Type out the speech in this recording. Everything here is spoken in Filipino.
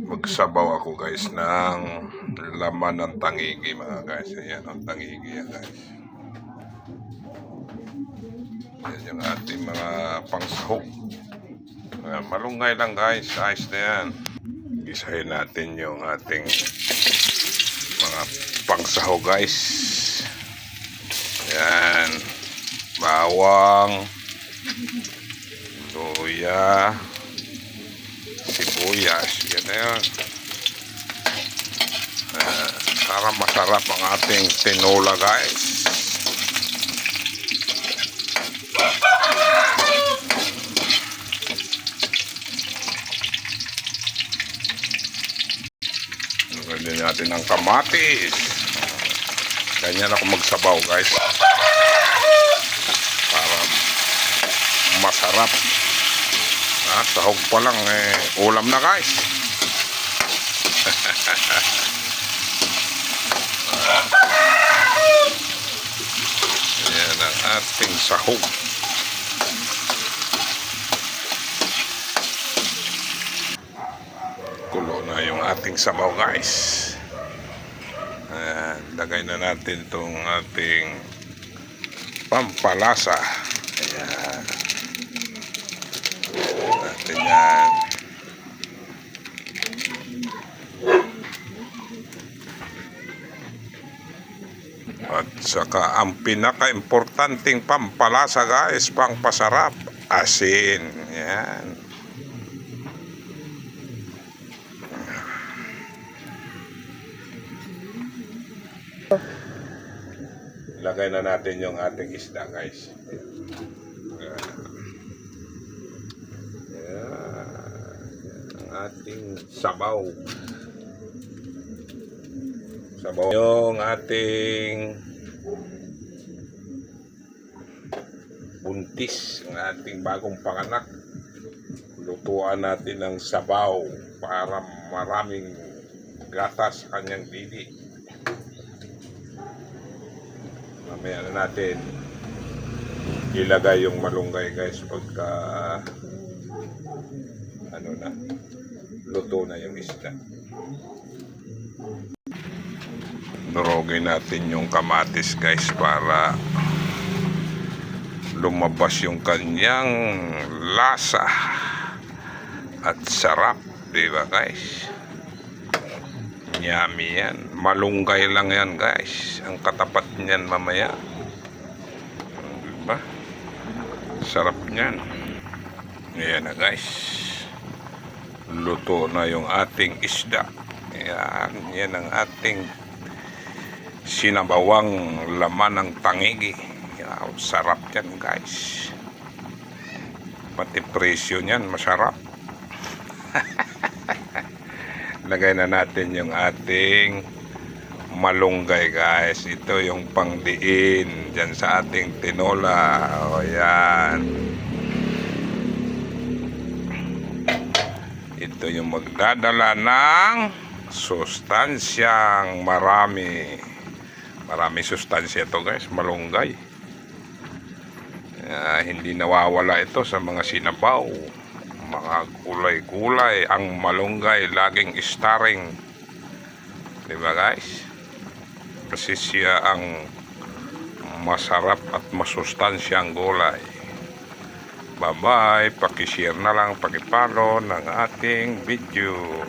Magsabaw ako guys ng laman ng tangigi mga guys. Ayan ang tangigi yan guys. Yan yung ating mga pangsahog. Malunggay lang guys. Ayos na yan. Isahin natin yung ating mga pangsahog guys. Yan. Bawang. Luya. Sibuyas. Yan na yun. Para masarap ang ating tinola guys. Lagyan natin ng kamatis. Ganyan ako magsabaw guys. Para masarap. Sahog pa lang ulam na guys. Yan ang ating sahog. Kulo na yung ating sabaw guys. Lagay na natin itong ating pampalasa. Ayan. Natin yan. At saka ang pinaka-importanting pampalasa guys, pangpasarap, asin. Yan. Lagay na natin yung ating isda guys. Ang ating sabaw. Yung ating buntis, ang ating bagong panganak. Lutuan natin ng sabaw para maraming gatas sa kanyang didi. Mamaya na natin ilagay yung malunggay guys pagka luto na yung isda. Durugin natin yung kamatis guys para lumabas yung kanyang lasa at sarap, di ba guys? Yummy yan. Malunggay lang yan guys. Ang katapat niyan mamaya. Diba? Sarap niyan. Ayan na guys. Luto na yung ating isda. Yan ang ating sinabawang laman ng tangigi. Sarap yan guys. Pati presyo niyan masarap. Lagay na natin yung ating malunggay guys. Ito yung pangdiin dyan sa ating tinola. O yan. Ito yung magdadala ng sustansyang marami. Marami sustansya ito guys, malunggay. Hindi nawawala ito sa mga sinabaw. Mga kulay-kulay, ang malunggay laging starring. Diba guys? Kasi siya ang masarap at masustansyang gulay. Bye-bye, pakishare na lang, pakipalo ng ating video.